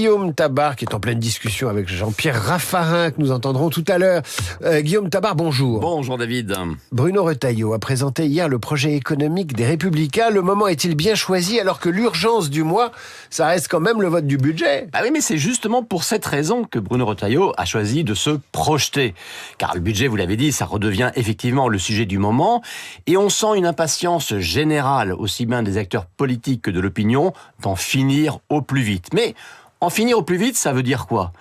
Guillaume Tabar, qui est en pleine discussion avec Jean-Pierre Raffarin, que nous entendrons tout à l'heure. Guillaume Tabar, bonjour. Bonjour David. Bruno Retailleau a présenté hier le projet économique des Républicains. Le moment est-il bien choisi alors que l'urgence du mois, ça reste quand même le vote du budget? Ah oui, mais c'est justement pour cette raison que Bruno Retailleau a choisi de se projeter. Car le budget, vous l'avez dit, ça redevient effectivement le sujet du moment. Et on sent une impatience générale, aussi bien des acteurs politiques que de l'opinion, d'en finir au plus vite. Mais en finir au plus vite, ça veut dire quoi ?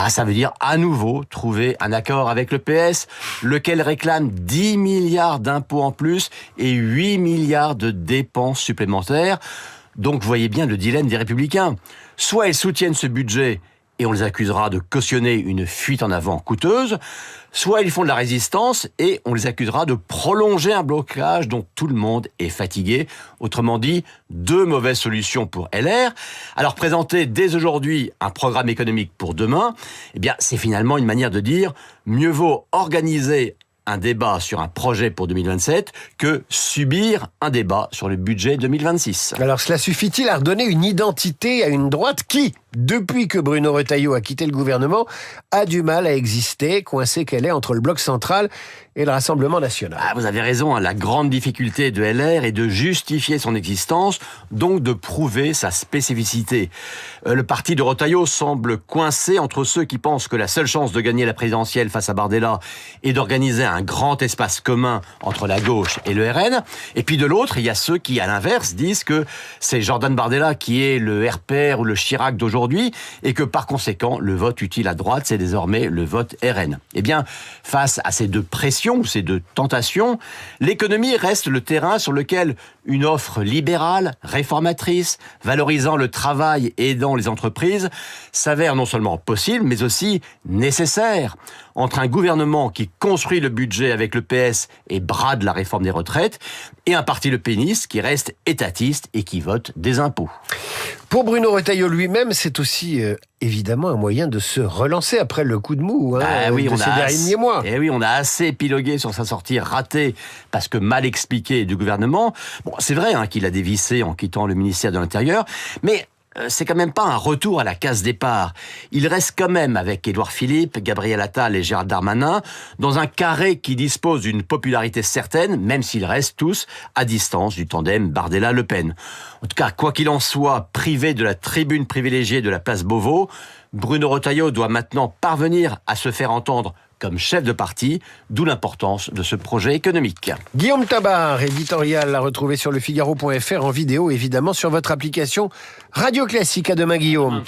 Ça veut dire à nouveau trouver un accord avec le PS, lequel réclame 10 milliards d'impôts en plus et 8 milliards de dépenses supplémentaires. Donc vous voyez bien le dilemme des Républicains. Soit ils soutiennent ce budget et on les accusera de cautionner une fuite en avant coûteuse, soit ils font de la résistance et on les accusera de prolonger un blocage dont tout le monde est fatigué. Autrement dit, deux mauvaises solutions pour LR. Alors présenter dès aujourd'hui un programme économique pour demain, c'est finalement une manière de dire mieux vaut organiser un débat sur un projet pour 2027 que subir un débat sur le budget 2026. Alors cela suffit-il à redonner une identité à une droite qui, depuis que Bruno Retailleau a quitté le gouvernement, a du mal à exister, coincée qu'elle est entre le bloc central et le Rassemblement national? Vous avez raison, la grande difficulté de LR est de justifier son existence, donc de prouver sa spécificité. Le parti de Retailleau semble coincé entre ceux qui pensent que la seule chance de gagner la présidentielle face à Bardella est d'organiser un grand espace commun entre la gauche et le RN. Et puis de l'autre, il y a ceux qui, à l'inverse, disent que c'est Jordan Bardella qui est le RPR ou le Chirac d'aujourd'hui et que par conséquent, le vote utile à droite, c'est désormais le vote RN. Face à ces deux pressions, ces deux tentations, l'économie reste le terrain sur lequel une offre libérale, réformatrice, valorisant le travail et aidant les entreprises, s'avère non seulement possible, mais aussi nécessaire. Entre un gouvernement qui construit le budget avec le PS et brade la réforme des retraites, et un parti le péniste qui reste étatiste et qui vote des impôts. Pour Bruno Retailleau lui-même, c'est aussi évidemment un moyen de se relancer après le coup de mou de ces derniers mois. Oui, on a assez épilogué sur sa sortie ratée parce que mal expliquée du gouvernement. C'est vrai qu'il a dévissé en quittant le ministère de l'Intérieur, mais c'est quand même pas un retour à la case départ. Il reste quand même avec Édouard Philippe, Gabriel Attal et Gérald Darmanin dans un carré qui dispose d'une popularité certaine, même s'ils restent tous à distance du tandem Bardella-Le Pen. En tout cas, quoi qu'il en soit, privé de la tribune privilégiée de la place Beauvau, Bruno Retailleau doit maintenant parvenir à se faire entendre comme chef de parti, d'où l'importance de ce projet économique. Guillaume Tabar, éditorial à retrouver sur lefigaro.fr en vidéo, évidemment sur votre application Radio Classique. À demain Guillaume.